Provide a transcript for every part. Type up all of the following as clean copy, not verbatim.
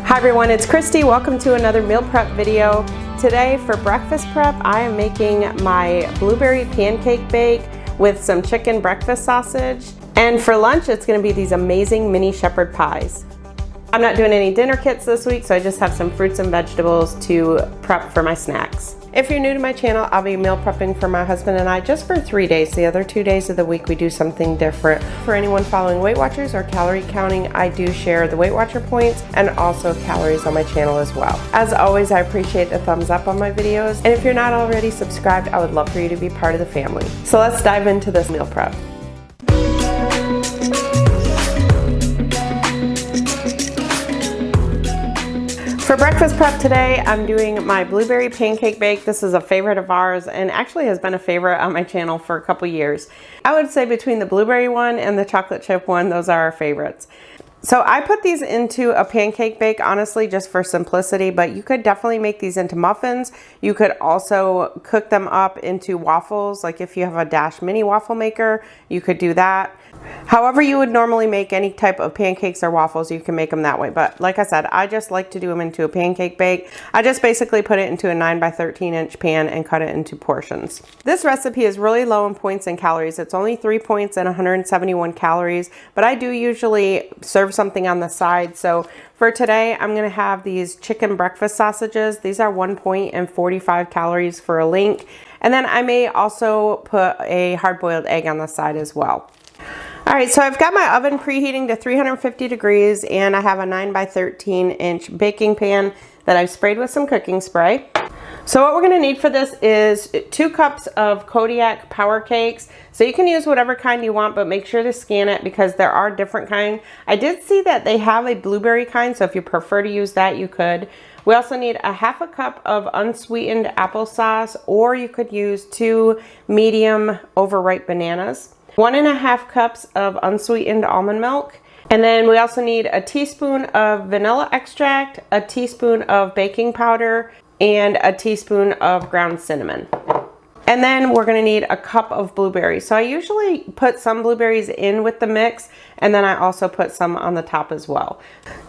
Hi everyone, it's Kristi. Welcome to another meal prep video. Today for breakfast prep, I am making my blueberry pancake bake with some chicken breakfast sausage. And for lunch, it's gonna be these amazing mini shepherd pies. I'm not doing any dinner kits this week, so I just have some fruits and vegetables to prep for my snacks. If you're new to my channel, I'll be meal prepping for my husband and I just for 3 days. The other 2 days of the week, we do something different. For anyone following Weight Watchers or calorie counting, I do share the Weight Watcher points and also calories on my channel as well. As always, I appreciate the thumbs up on my videos. And if you're not already subscribed, I would love for you to be part of the family. So let's dive into this meal prep. For breakfast prep today, I'm doing my blueberry pancake bake. This is a favorite of ours and actually has been a favorite on my channel for a couple years. I would say between the blueberry one and the chocolate chip one, those are our favorites. So I put these into a pancake bake, honestly, just for simplicity, but you could definitely make these into muffins. You could also cook them up into waffles. Like if you have a Dash mini waffle maker, you could do that. However you would normally make any type of pancakes or waffles, you can make them that way. But like I said, I just like to do them into a pancake bake. I just basically put it into a 9 by 13 inch pan and cut it into portions. This recipe is really low in points and calories. It's only 3 points and 171 calories, but I do usually serve something on the side. So for today, I'm gonna have these chicken breakfast sausages. These are 1 point and 45 calories for a link. And then I may also put a hard-boiled egg on the side as well. All right, so I've got my oven preheating to 350 degrees and I have a 9 by 13 inch baking pan that I've sprayed with some cooking spray. So what we're gonna need for this is 2 cups of Kodiak power cakes. So you can use whatever kind you want, but make sure to scan it because there are different kinds. I did see that they have a blueberry kind, so if you prefer to use that, you could. We also need a 1/2 cup of unsweetened applesauce, or you could use 2 medium overripe bananas. 1.5 cups of unsweetened almond milk. And then we also need a teaspoon of vanilla extract, a teaspoon of baking powder, and a teaspoon of ground cinnamon. And then we're gonna need a cup of blueberries. So I usually put some blueberries in with the mix, and then I also put some on the top as well.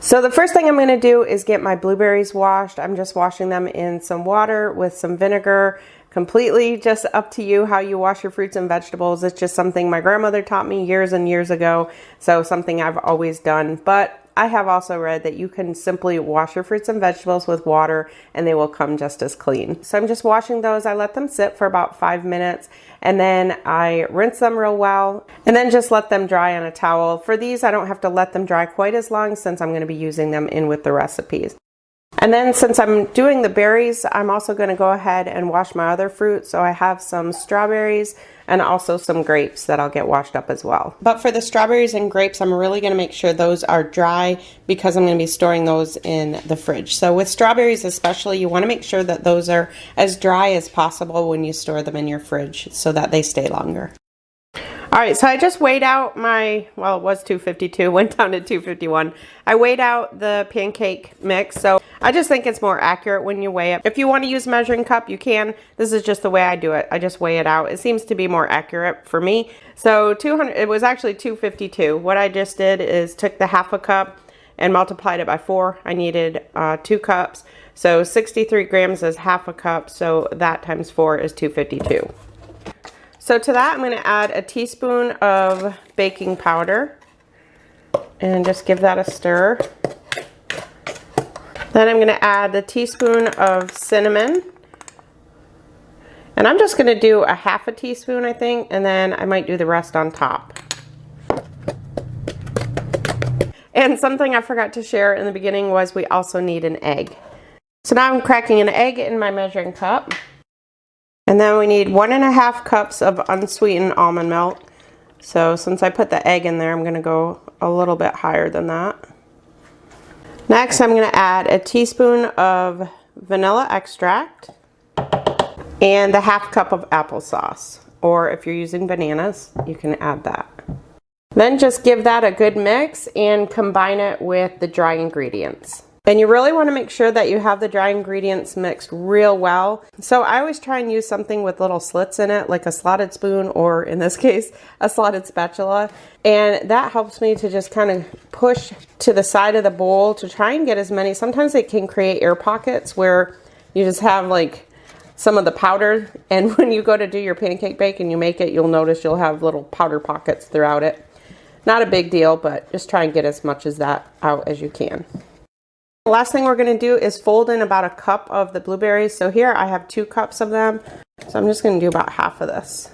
So the first thing I'm gonna do is get my blueberries washed. I'm just washing them in some water with some vinegar. Completely just up to you how you wash your fruits and vegetables. It's just something my grandmother taught me years and years ago, so something I've always done. But I have also read that you can simply wash your fruits and vegetables with water and they will come just as clean. So I'm just washing those. I let them sit for about 5 minutes and then I rinse them real well and then just let them dry on a towel. For these, I don't have to let them dry quite as long since I'm going to be using them in with the recipes. And then since I'm doing the berries, I'm also going to go ahead and wash my other fruit. So I have some strawberries and also some grapes that I'll get washed up as well. But for the strawberries and grapes, I'm really going to make sure those are dry because I'm going to be storing those in the fridge. So with strawberries especially, you want to make sure that those are as dry as possible when you store them in your fridge so that they stay longer. All right, so I just weighed out my, well, it was 252, went down to 251. I weighed out the pancake mix, so I just think it's more accurate when you weigh it. If you want to use a measuring cup, you can. This is just the way I do it. I just weigh it out. It seems to be more accurate for me. So 200, it was actually 252. What I just did is took the 1/2 cup and multiplied it by 4. I needed 2 cups. So 63 grams is 1/2 cup, so that times 4 is 252. So to that, I'm going to add a teaspoon of baking powder and just give that a stir. Then I'm going to add a teaspoon of cinnamon. And I'm just going to do a 1/2 teaspoon, I think, and then I might do the rest on top. And something I forgot to share in the beginning was we also need an egg. So now I'm cracking an egg in my measuring cup. And then we need 1.5 cups of unsweetened almond milk. So since I put the egg in there, I'm going to go a little bit higher than that. Next, I'm going to add a teaspoon of vanilla extract and the 1/2 cup of applesauce. Or if you're using bananas, you can add that. Then just give that a good mix and combine it with the dry ingredients. And you really want to make sure that you have the dry ingredients mixed real well. So I always try and use something with little slits in it, like a slotted spoon, or in this case, a slotted spatula. And that helps me to just kind of push to the side of the bowl to try and get as many. Sometimes it can create air pockets where you just have like some of the powder. And when you go to do your pancake bake and you make it, you'll notice you'll have little powder pockets throughout it. Not a big deal, but just try and get as much as that out as you can. The last thing we're going to do is fold in about a cup of the blueberries. So here I have 2 cups of them. So I'm just going to do about half of this.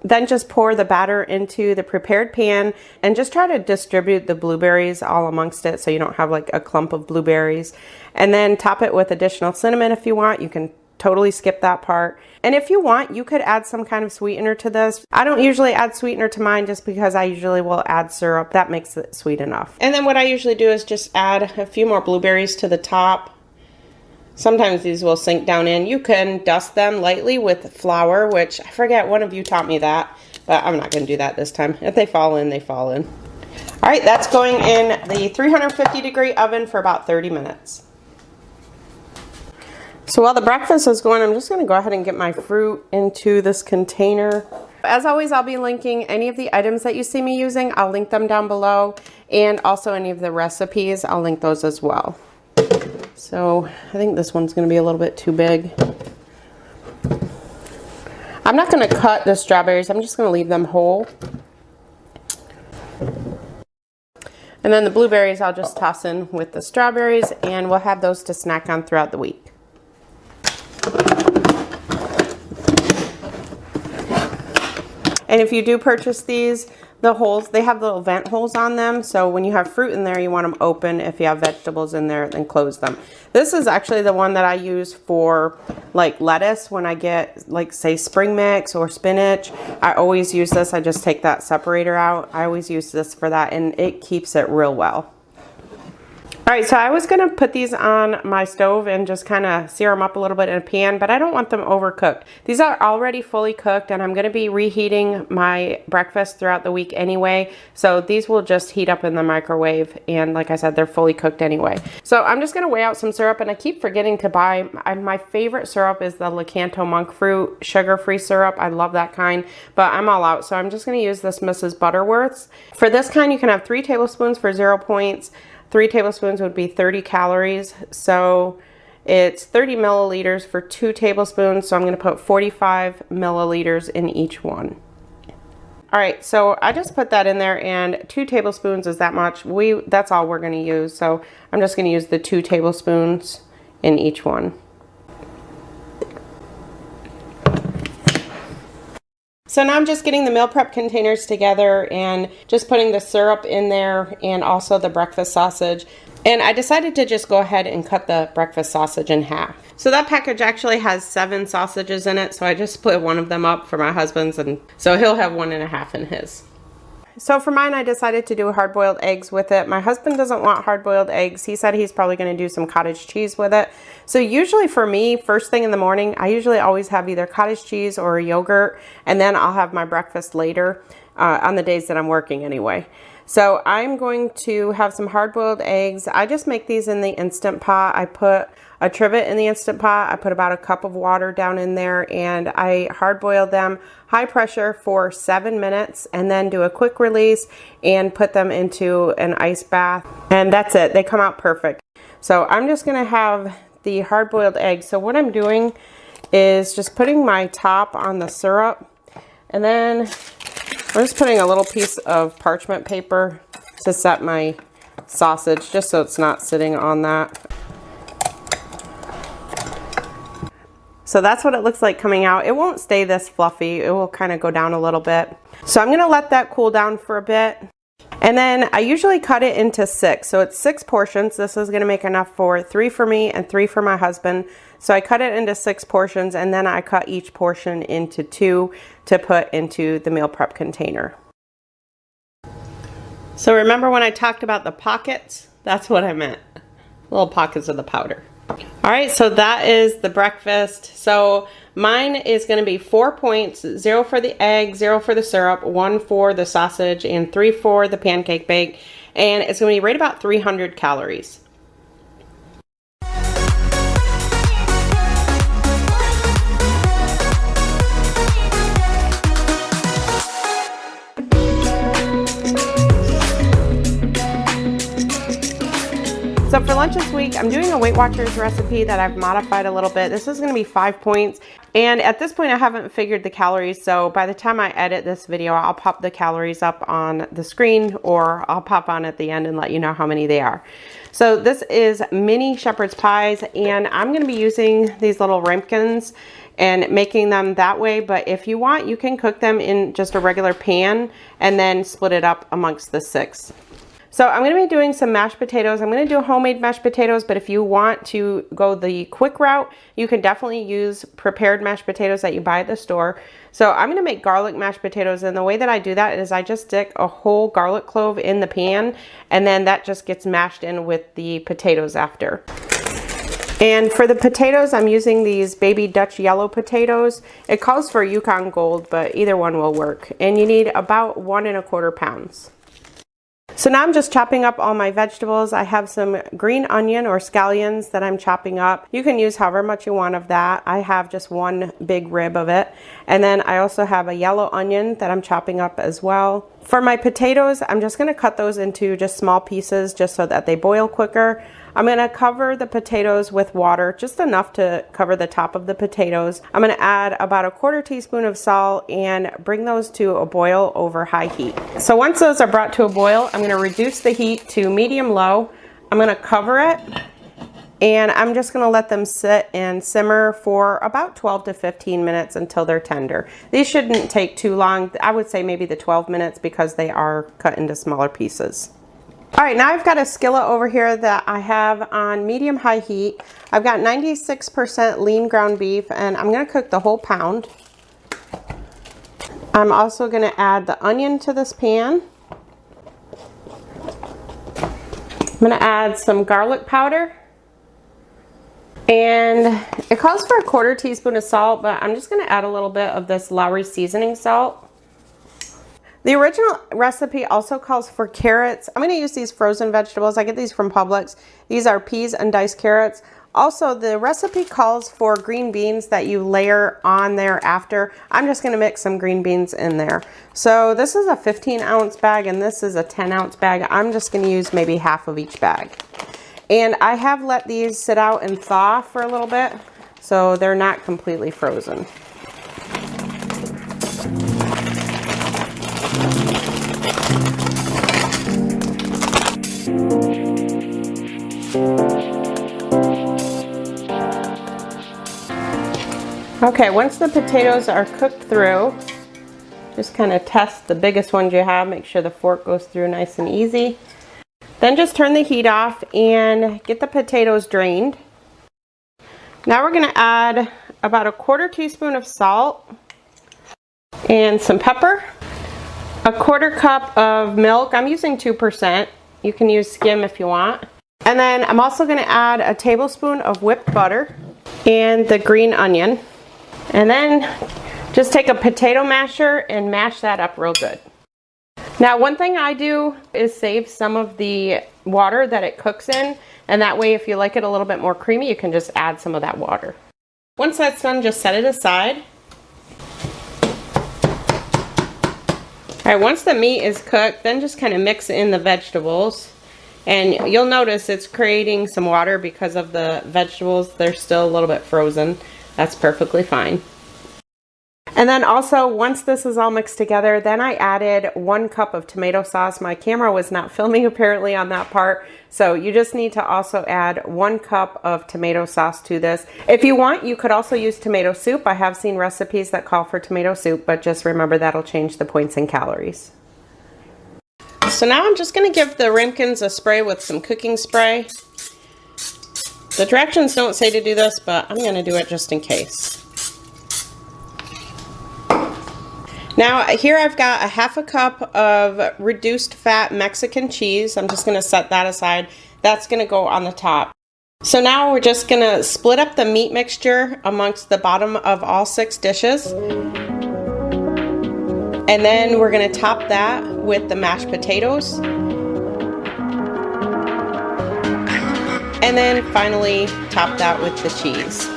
Then just pour the batter into the prepared pan and just try to distribute the blueberries all amongst it so you don't have like a clump of blueberries. And then top it with additional cinnamon if you want. You can totally skip that part. And if you want, you could add some kind of sweetener to this. I don't usually add sweetener to mine just because I usually will add syrup. That makes it sweet enough. And then what I usually do is just add a few more blueberries to the top. Sometimes these will sink down in. You can dust them lightly with flour, which I forget, one of you taught me that, but I'm not going to do that this time. If they fall in, they fall in. All right, that's going in the 350-degree oven for about 30 minutes. So while the breakfast is going, I'm just going to go ahead and get my fruit into this container. As always, I'll be linking any of the items that you see me using. I'll link them down below, and also any of the recipes, I'll link those as well. So I think this one's going to be a little bit too big. I'm not going to cut the strawberries. I'm just going to leave them whole. And then the blueberries I'll just toss in with the strawberries, and we'll have those to snack on throughout the week. And if you do purchase these, the holes, they have little vent holes on them. So when you have fruit in there, you want them open. If you have vegetables in there, then close them. This is actually the one that I use for like lettuce. When I get like say spring mix or spinach, I always use this. I just take that separator out. I always use this for that, and it keeps it real well. All right, so I was gonna put these on my stove and just kind of sear them up a little bit in a pan, but I don't want them overcooked. These are already fully cooked, and I'm gonna be reheating my breakfast throughout the week anyway. So these will just heat up in the microwave, and like I said, they're fully cooked anyway. So I'm just gonna weigh out some syrup, and I keep forgetting to buy, my favorite syrup is the Lakanto monk fruit sugar-free syrup. I love that kind, but I'm all out. So I'm just gonna use this Mrs. Butterworth's. For this kind, you can have 3 tablespoons for 0 points. 3 tablespoons would be 30 calories. So it's 30 milliliters for 2 tablespoons. So I'm going to put 45 milliliters in each one. All right, so I just put that in there, and 2 tablespoons is that much. That's all we're going to use. So I'm just going to use the 2 tablespoons in each one. So now I'm just getting the meal prep containers together and just putting the syrup in there and also the breakfast sausage. And I decided to just go ahead and cut the breakfast sausage in half. So that package actually has 7 sausages in it. So I just split one of them up for my husband's, and so he'll have 1.5 in his. So for mine, I decided to do hard-boiled eggs with it. My husband doesn't want hard-boiled eggs. He said he's probably going to do some cottage cheese with it. So usually for me, first thing in the morning, I usually always have either cottage cheese or a yogurt, and then I'll have my breakfast later on the days that I'm working anyway. So I'm going to have some hard-boiled eggs. I just make these in the Instant Pot. I put a trivet in the Instant Pot. I put about a cup of water down in there, and I hard-boil them high pressure for 7 minutes, and then do a quick release and put them into an ice bath. And that's it. They come out perfect. So I'm just going to have the hard-boiled eggs. So what I'm doing is just putting my top on the syrup, and then I'm just putting a little piece of parchment paper to set my sausage, just so it's not sitting on that. So that's what it looks like coming out. It won't stay this fluffy. It will kind of go down a little bit. So I'm going to let that cool down for a bit. And then I usually cut it into 6. So it's 6 portions. This is going to make enough for 3 for me and 3 for my husband. So I cut it into 6 portions, and then I cut each portion into 2 to put into the meal prep container. So remember when I talked about the pockets? That's what I meant. Little pockets of the powder. All right, so that is the breakfast. So mine is going to be 4 points, 0 for the egg, 0 for the syrup, 1 for the sausage, and 3 for the pancake bake. And it's going to be right about 300 calories. So for lunch this week, I'm doing a Weight Watchers recipe that I've modified a little bit. This is going to be 5 points. And at this point, I haven't figured the calories. So by the time I edit this video, I'll pop the calories up on the screen, or I'll pop on at the end and let you know how many they are. So this is mini shepherd's pies, and I'm going to be using these little ramekins and making them that way. But if you want, you can cook them in just a regular pan and then split it up amongst the 6. So I'm going to be doing some mashed potatoes. I'm going to do homemade mashed potatoes, but if you want to go the quick route, you can definitely use prepared mashed potatoes that you buy at the store. So I'm going to make garlic mashed potatoes, and the way that I do that is I just stick a whole garlic clove in the pan, and then that just gets mashed in with the potatoes after. And for the potatoes, I'm using these baby Dutch yellow potatoes. It calls for Yukon Gold, but either one will work. And you need about 1 1/4 pounds. So now I'm just chopping up all my vegetables. I have some green onion or scallions that I'm chopping up. You can use however much you want of that. I have just 1 big rib of it. And then I also have a yellow onion that I'm chopping up as well. For my potatoes, I'm just going to cut those into just small pieces just so that they boil quicker. I'm going to cover the potatoes with water, just enough to cover the top of the potatoes. I'm going to add about a 1/4 teaspoon of salt and bring those to a boil over high heat. So once those are brought to a boil, I'm going to reduce the heat to medium-low. I'm going to cover it, and I'm just going to let them sit and simmer for about 12 to 15 minutes until they're tender. These shouldn't take too long. I would say maybe the 12 minutes because they are cut into smaller pieces. All right, now I've got a skillet over here that I have on medium-high heat. I've got 96% lean ground beef, and I'm going to cook the whole pound. I'm also going to add the onion to this pan. I'm going to add some garlic powder. And it calls for a 1/4 teaspoon of salt, but I'm just going to add a little bit of this Lowry seasoning salt. The original recipe also calls for carrots. I'm going to use these frozen vegetables. I get these from Publix. These are peas and diced carrots. Also, the recipe calls for green beans that you layer on there after. I'm just going to mix some green beans in there. So this is a 15-ounce bag, and this is a 10-ounce bag. I'm just going to use maybe half of each bag. And I have let these sit out and thaw for a little bit, so they're not completely frozen. Okay, once the potatoes are cooked through, just kind of test the biggest ones you have, make sure the fork goes through nice and easy. Then just turn the heat off and get the potatoes drained. Now we're going to add about a 1/4 teaspoon of salt and some pepper, a 1/4 cup of milk. I'm using 2%. You can use skim if you want. And then I'm also going to add a tablespoon of whipped butter and the green onion. And then just take a potato masher and mash that up real good. Now, one thing I do is save some of the water that it cooks in, and that way if you like it a little bit more creamy, you can just add some of that water. Once that's done, just set it aside. All right, once the meat is cooked, then just kind of mix in the vegetables. And you'll notice it's creating some water because of the vegetables. They're still a little bit frozen. That's perfectly fine. And then also, once this is all mixed together, then I added 1 cup of tomato sauce. My camera was not filming apparently on that part, so you just need to also add 1 cup of tomato sauce to this. If you want, you could also use tomato soup. I have seen recipes that call for tomato soup, but just remember that'll change the points in calories. So now I'm just going to give the ramekins a spray with some cooking spray. The directions don't say to do this, but I'm going to do it just in case. Now here I've got a 1/2 cup of reduced fat Mexican cheese. I'm just going to set that aside. That's going to go on the top. So now we're just going to split up the meat mixture amongst the bottom of all 6 dishes. And then we're going to top that with the mashed potatoes. And then finally top that with the cheese.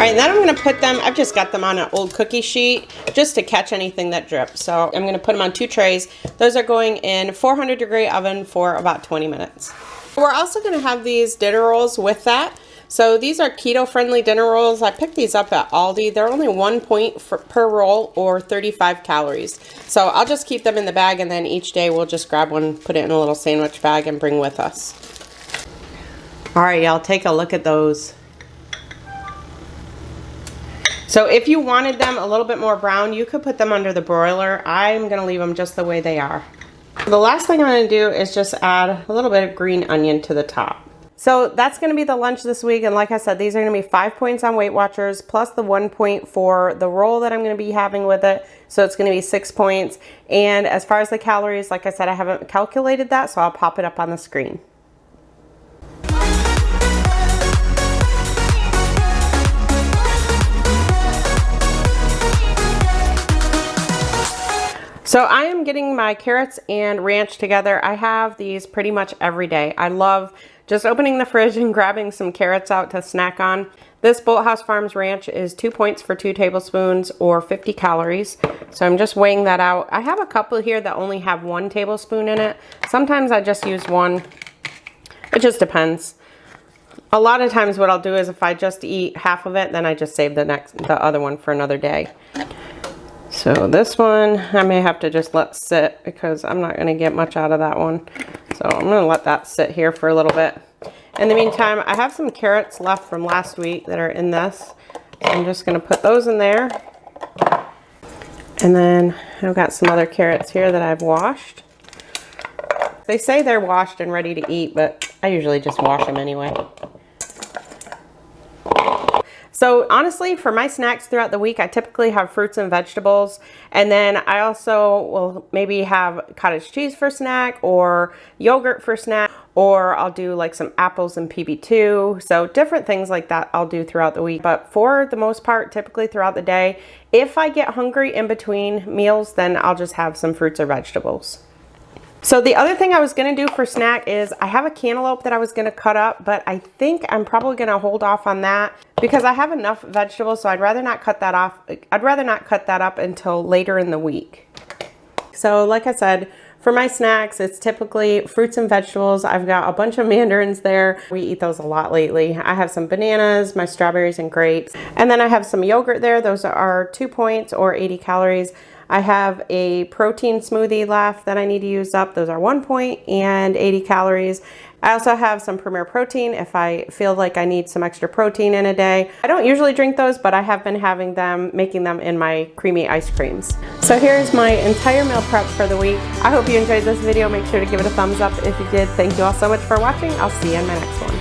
right, and then I'm gonna put them, I've just got them on an old cookie sheet just to catch anything that drips. So I'm gonna put them on 2 trays. Those are going in 400-degree oven for about 20 minutes. We're also gonna have these dinner rolls with that. So these are keto-friendly dinner rolls. I picked these up at Aldi. They're only 1 point per roll or 35 calories. So I'll just keep them in the bag, and then each day we'll just grab one, put it in a little sandwich bag, and bring with us. All right, y'all, take a look at those. So if you wanted them a little bit more brown, you could put them under the broiler. I'm gonna leave them just the way they are. The last thing I'm gonna do is just add a little bit of green onion to the top. So that's gonna be the lunch this week, and like I said, these are gonna be 5 points on Weight Watchers, plus the 1 point for the roll that I'm gonna be having with it. So it's gonna be 6 points. And as far as the calories, like I said, I haven't calculated that, so I'll pop it up on the screen. So I am getting my carrots and ranch together. I have these pretty much every day. I love just opening the fridge and grabbing some carrots out to snack on. This Bolthouse Farms ranch is 2 points for 2 tablespoons or 50 calories. So I'm just weighing that out. I have a couple here that only have 1 tablespoon in it. Sometimes I just use 1. It just depends. A lot of times what I'll do is if I just eat half of it, then I just save the other one for another day. So this one, I may have to just let sit because I'm not gonna get much out of that one. So I'm gonna let that sit here for a little bit. In the meantime, I have some carrots left from last week that are in this. I'm just gonna put those in there. And then I've got some other carrots here that I've washed. They say they're washed and ready to eat, but I usually just wash them anyway. So honestly, for my snacks throughout the week, I typically have fruits and vegetables. And then I also will maybe have cottage cheese for snack or yogurt for snack, or I'll do like some apples and PB2. So different things like that I'll do throughout the week. But for the most part, typically throughout the day, if I get hungry in between meals, then I'll just have some fruits or vegetables. So the other thing I was gonna do for snack is I have a cantaloupe that I was gonna cut up, but I think I'm probably gonna hold off on that because I have enough vegetables, so I'd rather not cut that off. I'd rather not cut that up until later in the week. So like I said, for my snacks, it's typically fruits and vegetables. I've got a bunch of mandarins there. We eat those a lot lately. I have some bananas, my strawberries and grapes, and then I have some yogurt there. Those are 2 points or 80 calories. I have a protein smoothie left that I need to use up. Those are 1 point and 80 calories. I also have some Premier Protein if I feel like I need some extra protein in a day. I don't usually drink those, but I have been having them, making them in my creamy ice creams. So here's my entire meal prep for the week. I hope you enjoyed this video. Make sure to give it a thumbs up if you did. Thank you all so much for watching. I'll see you in my next one.